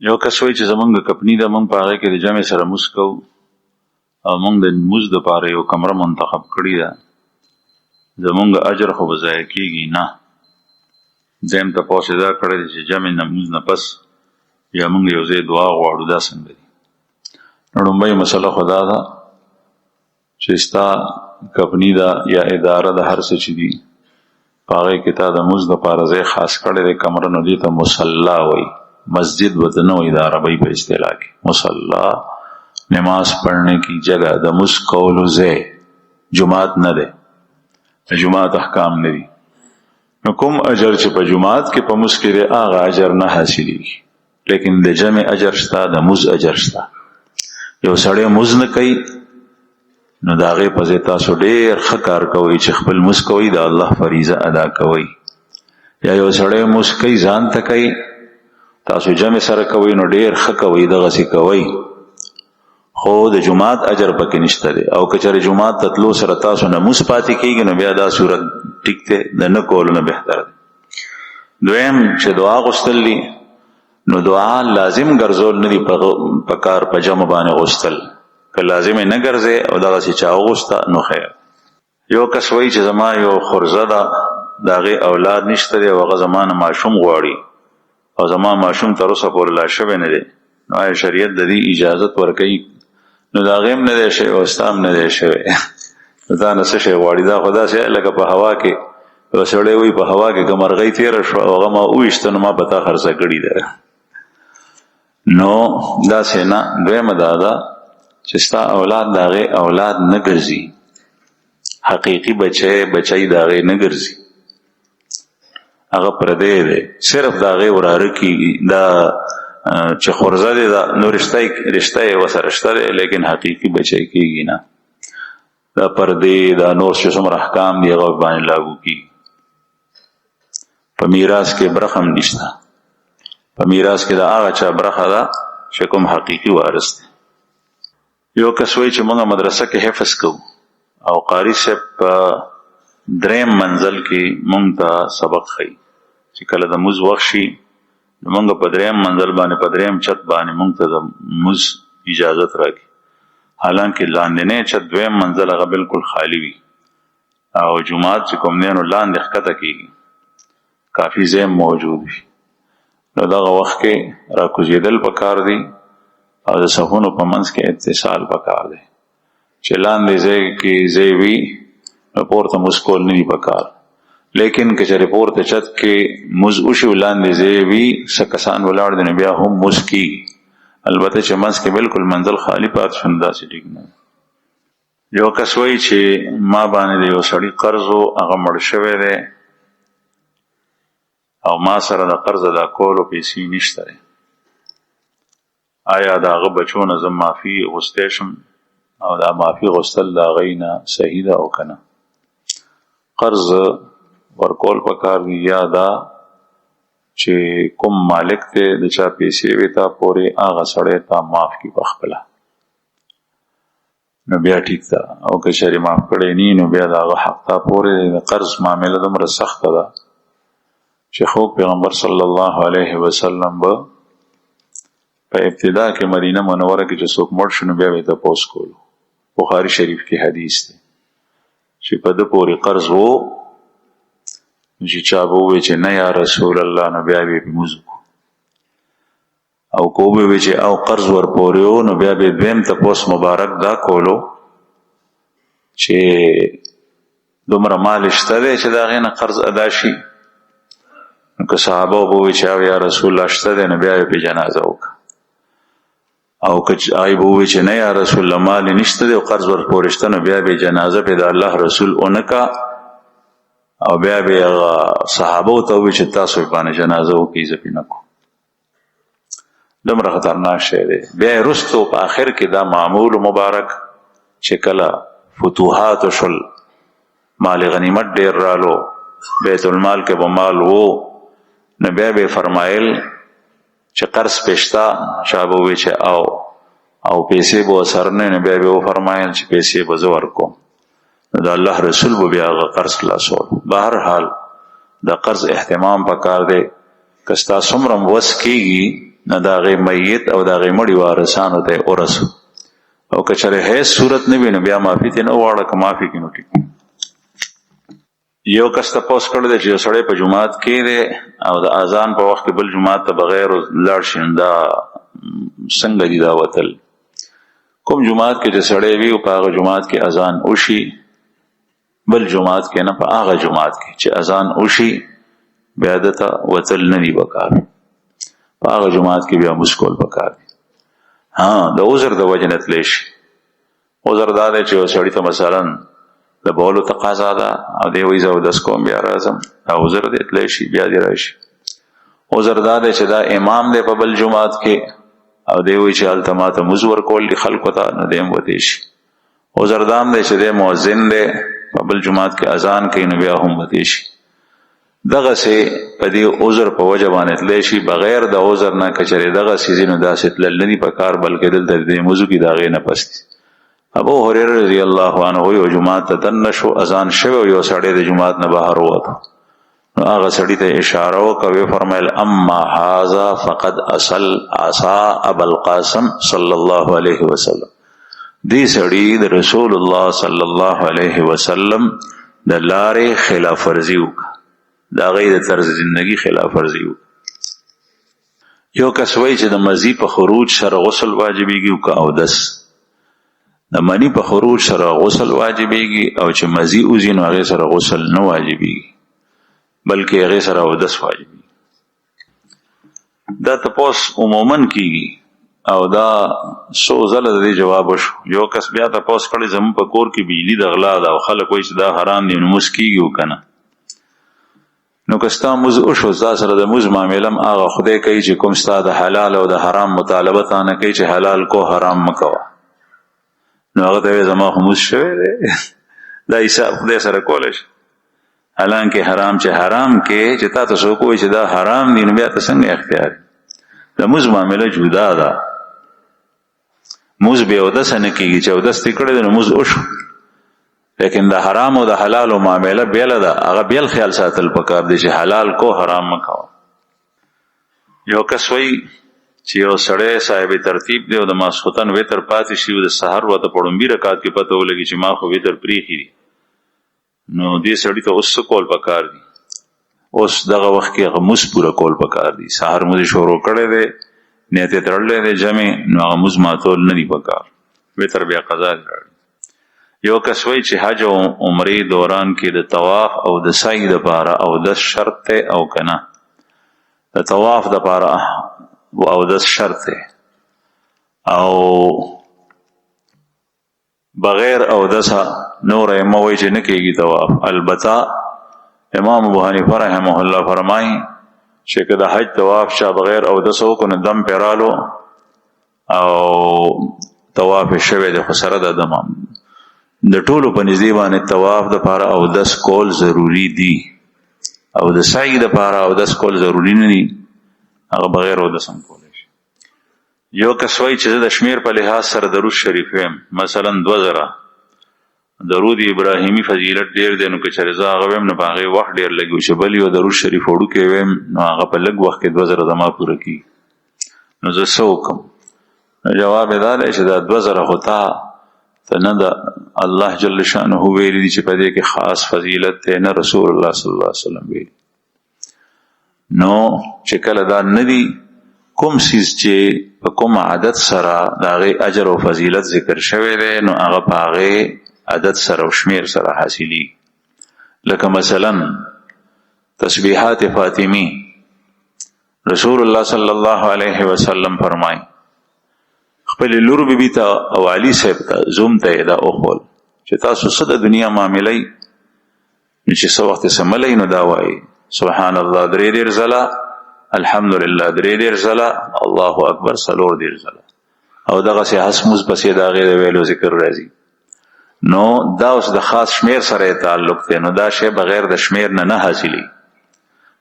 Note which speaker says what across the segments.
Speaker 1: یو کس وایي چې زمونږ کپنی ده، مونږ په هغې کې د جمع سره مونځ کوو او مونږ د مونځ دپاره یو کمره منتخب کړې ده، زمونږ اجر خو به ضایع کېږي نه. دویم تپوس یې دا کړی دی چې جمع نه مونځ نه پس یا مونږ یو ځای دعا غواړو، دا څنګه دي؟ نو لومبۍ مسله خو دا ده چې ستا کپنی ده یا اداره د هر څه چې دي په هغې کې تا د مونځ دپاره ځای خاص کړی دی کمره، نو دې ته مصلا وایي. مسجد ورته نه وایي، د عربۍ په اصطلاح کې مصلا نماز پڑھنے کی جگہ د مونځ کولو ځای، جماعت نه دی، د جماعت احکام نه دي. نو کوم اجر چې په جماعت کې په مونځ کې دی هغه اجر نه حاصلېږي، لیکن د جمع اجر شته، د مونځ اجر شته. یو سړی مونځ نه کوي نو د هغې په ځای تاسو ډېر ښه کار کوئ چې خپل مونځ کوئ، د الله فریضه ادا کوئ. یا یو سړی مونځ کوي ځان ته کوي، تاسو جمع سره کوئ نو ډېر ښه کوئ، دغسې کوئ، خو د جماعت اجر پکې نشته دی. او که چېرې جماعت ته تلو سره تاسو نه مونځ پاتې کېږي نو بیا دا صورت ټیک دی، د نه کولو نه بهتر دی. دویم چې دعا غوښتل دي نو دعا لازم ګرځول نه دي په کار په جمع باندې غوښتل، که لازم یې نه ګرځې او دغسې چا وغوښته نو خیر. یو کس وایي چې زما یو خورزه ده، د هغې اولاد نشته دی او هغه زما نه ماشوم غواړي او زما ماشوم تر اوسه پورې لا شوی نه دی، نو آیا شریعت د دې اجازت ورکوي؟ نو د هغې هم نه دی شوی او ستا هم نه دی شوی نو تا نه څه شی غواړي؟ دا خو داسې لکه په هوا کې یو سړی وایي په هوا کې که مرغۍ تېره شوه او هغه ما وویشته نو ما په تا خرڅه کړې ده. نو داسې نه. دویمه دا ده چې ستا اولاد د هغې اولاد نه ګرځي، حقیقي بچی د هغې نه ګرځي، هغه پردی دی، صرف د هغې وراره کېږي. دا چې خورزه دی دا نو رشته یې ورسره شته دی، لیکن حقیقي بچی کېږي نه. دا پردی دا نور چې څومره احکام دي هغه باندې لاګو کېږي. په میراث کې برخه هم نشته، په میراث کې د هغه چا برخه ده چې کوم حقیقي وارث دی. یو کس وایي چې موږ مدرسه کې حفظ کوو او قاري صاحب په دریم منزل کې موږ ته سبق ښیي چې کله د مونځ وخت شي نو موږ په دریم منزل باندې په دریم چت باندې موږ ته د مونځ اجازت راکړي، حالانکه لاندنی چت دویم منزل هغه بالکل خالی وي او جماعت چې کوم دی نو لاندې ښکته کېږي، کافي ځای موجود وي. نو دغه وخت کې راکوزېدل پکار دی او د صفونو په منځ کې اتصال پکار دی. چې لاندې ځای کې ځای وي نو پورته مونځ کول نه دي پکار، لیکن که چېرې پورته چت کې مونځ وشي لاندې ځای وي څه کسان ولاړ دي نو بیا هم مونځ کېږي، البته چې منځ کې بالکل منزل خالی پاتې شو نو داسې ټیک نه. یو کس وایي چې ما باندې د یو سړي قرض و، هغه مړ شوی دی او ما سره د قرض ادا کولو پیسې نشته دی، آیا د هغه بچو نه زه معافي غوښتی شم او دا معافي غوښتل د هغوی نه صحیح ده او که نه؟ قرض ورکول پکار دي، یا دا چې کوم مالک دی د چا پیسې وي تا پورې هغه سړی تا معاف کړي په خپله نو بیا ټیک ده، او که چېرې معاف کړی نی نو بیا د هغه حق تا پورې دی. د قرض معامله دومره سخته ده چې خو پیغمبر صلی الله علیه وسلم به په ابتدا کې مدینه منوره کې چې څوک مړ شو نو بیا به یې تپوس کولو. بخاري شریف کې حدیث دی چې په ده پورې قرض و چې چا به ووایي چې نه یا رسول الله نو بیا به یې مونځ وکړو، او که وبه چې او قرض ورپورې و نو بیا به دویم تپوس مبارک دا کولو چې دومره مال شته دی چې د هغې نه قرض ادا شي. نو که صحابه وبه چې او یا رسول الله شته دی نو بیا یې پې جنازه وکړه، او که هغې به ووایي چې نه یا رسول الله مال نشته دی او قرض ورپورې شته نو بیا به یې جنازه پې د الله رسول اونکه، او بیا به هغه صحابه ورته ووایي چې تاسو یې باندې جنازه وکړئ زه پې نه کوم. دومره خطرناک شی دی. بیا یې وروستو په آخر کې دا معمول مبارک چې کله فتوحات شول، مال غنیمت ډېر رالو، بیت المال کې به مال وو، نو بیا به یې فرمایل چې قرض پېشته، چا به ووایي چې او پیسې به ورسره نه، نو بیا به یې وفرمایل چې پیسې به زه ورکوم، نو د الله رسول به بیا هغه قرض خلاصول. بهرحال د قرض اهتمام پکار دی، که ستا څومره وس کېږي نه د هغې میت او د هغې مړي وارثانو ته یې ورسو او که چېرې هیڅ صورت نه وي نو بیا معافي ترې نه وغواړه که معافي کړي نو ټیک. یو کس تپوس کړی دی چې یو سړی په جومات کې دی او د اذان په وخت کې بل جومات ته بغیر لاړ شي نو دا څنګه دي دا وتل؟ کوم جومات کې چې سړی وي او په هغه جومات کې اذان وشي بل جومات کې نه په هغه جومات کې چې اذان وشي بیا دته وتل نه دي پکار، په هغه جومات کې بیا مونځ کول پکار دي. د عذر د وجې نه تلی شي. عذر دا دی چې یو سړي ته مثلا د بولو تقاضا ده او دی وایي زه اودس کوم بیا راځم، دا عذر دی تلی شي بیا دې راشي. عذر دا دی چې دا امام دی په بل جومات کې او دی وایي چې هلته ماته مونځ ورکول دي خلکو ته نو دی هم وتی شي. عذر دا هم دی چې دی مؤذن دی په بل جومات کې اذان کوي نو بیا هم وتی شي. دغسې په دې عذر په وجه باندې تلی شي بغیر د عذر نه که چېرې دغسې ځي نو داسې تلل نه دي پکار بلکې دلته د دې موضوع کې د هغې نه پس دي. ابو هريره رضی الله عنه یو جومات ته دننه شو، اذان شوی او یو سړی د جومات نه بهر ووته نو هغه سړي ته اشاره وکړه ویې فرمیل اما هذا فقد عصا ابا القاسم صلی الله علیه وسلم، دې سړي د رسول الله صلی الله علیه وسلم د لارې خلاف ورزي وکړه، د هغې د طرز زندگی خلاف ورزي وکړه. یو کس وایي چې د مزي په خروج سره غسل واجبېږي او که اودس. د مني په خروج سره غسل واجبېږي او چې مزي وځي نو هغې سره غسل نه واجبېږي بلکې هغې سره اودس واجبېږي. دا تپوس عموما کېږي او دا څو ځله د دې جواب وشو. یو کس بیا تپوس کړی زموږ په کور کې بجلي د غلا ده او خلک وایي چې دا حرام دی نو مونځ کېږي او که نه. نو که ستا مونځ وشو ستا سره د مونځ معامله هم هغه خدای کوي چې کوم ستا د حلال او د حرام مطالبه تا نه کوي چې حلال کو حرام مه کوه نو هغه ته وایي زما خو مونځ شوی دی دا حساب خدای سره کولی شي. حالانکه حرام چې حرام کې چې تا ته څوک وایي چې دا حرام دی نو بیا ته څنګه اختیار د مونځ معامله جدا ده. مونځ بې اودسه نه کېږي چې اودس دې کړی دی نو مونځ وشو لیکن د حرام او د حلال او معامله بیله ده، هغه بیل خیال ساتل پکار دی چې حلال کو حرام مه کوه. یو کس وایي چې یو سړی صاحب ترتیب دی او د ماسخوتن وتر پاتې شي او د سحر ورته په ړومبي رکعت کې پته ولګي چې ما خو وتر پرېښي دي نو دې سړي ته اوس څه کول پکار دي؟ اوس دغه وخت کې هغه مونځ پوره کول پکار دي. سحر مونځ شروع کړی دی نیت یې تړلی دی جمع نو هغه مونځ ماتول نه دي پکار، وتر بیا قضا دي راړي. یو کس وایي چې حج او عمرې دوران کې د طواف او د سعی دپاره اودس شرط دی او که نه؟ د طواف دپاره اودس شرط دی او بغیر اودسه نور ائمه وایي چې نه کېږي طواف. البته امام ابو حنیفه رحمه الله فرمایي چې که د حج طواف چا بغیر اودسه وکړو نو دم پرې رالو او طواف یې شوی دی خو سره د دم د ټولو په نږدې باندې طواف دپاره اودس کول ضروري دي او د سعی دپاره اودس کول ضروري نه دي، هغه بغیر اودس هم کولی شي. یو کس وایي چې زه د شمیر په لحاظ سره درود شریف ویم مثلا 2000 درود ابراهیمی فضیلت ډیر دی نو که چېرې زه هغه ویم نو په هغې وخت ډېر لږ وي چې بل یو درود شریف وړوکی ویم نو هغه په لږ وخت کې 2000 زما پوره کېږي نو زه څه وکړم؟ جواب یې دا دی چې دا 2000 خو ته نه د الله جل شانه ویلي دي چې په دې کې خاص فضیلت دی نه رسول الله صلی الله علیه وسلم ویلي. نو چې کله دا نه دي کوم څیز چې په کوم عادت سره د هغې اجر او فضیلت ذکر شوی دی نو هغه په هغې عدد سره او شمیر سره حاصلي. لکه مثلا تسبیحات فاطمی رسول الله صلی الله علیه وسلم فرمای خپل لور بیبی ته او علی صاحب ته زوم ته دا اوخول چې تاسو څه د دنیا معاملې چې څه وخت سملې نو دا وایي سبحان الله 3 ځله، الحمدلله 3 ځله، الله اکبر 4 ځله او دغه سي حسموس پسې دا غیر ویلو ذکر راځي. نو دا اوس د خاص شمیر سره تعلق دی نو دا شی بغیر د شمیر نه حاصلي.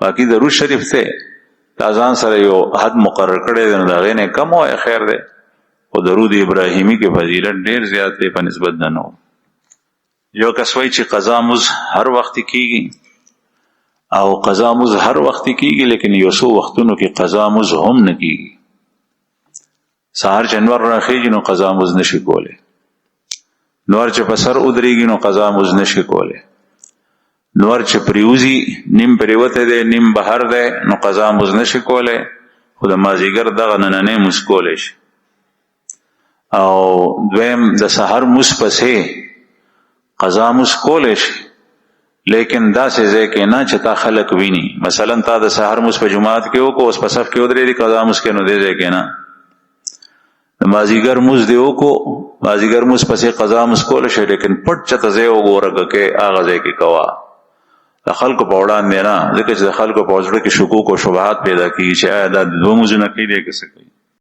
Speaker 1: باقی درود شریف ته تازان سره یو حد مقرر کړی دی نو دا غینه کم وای خیر دی او درود ابراهیمی کې فضیلت ډیر زیات دی په نسبت د نو. یو کس وایي چې قضا مز هر وخت کیږي او قضا مز هر وخت کیږي لیکن یو څو وختونو کې قضا مز هم نه کیږي سهار چې انور راخیږي نو قضا مز نشي کوله، نور چې په سر ودرېږي نو قضا مز نشي کوله، نور چې پریوزی نیم پریوته ده نیم بهر ده نو قضا مز نشي کوله، خو د مازیګر دغه نننې مز کولی شي. او دویم د سحر مز پسې قضا مز کولی شي، لیکن داسې ځای کې نه چې تا خلق ویني. مثلا تا د سحر مز په جماعت کې وکړو، اوس په صف کې ودرېدې قضا مز کې نو دې ځای کې نه. د مازیګر مز دې وکړو، مازیګر مز پسې قضا مز کولی شي، لیکن پټ چته ځای وګوره کې هغه ځای کې کوه، د خلکو په وړاندې نه، ځکه چې د خلکو په زړه کې شکوک او شبهات پیدا کیږي چې آیا دا دوه مزونه کوي دی که څه کوي.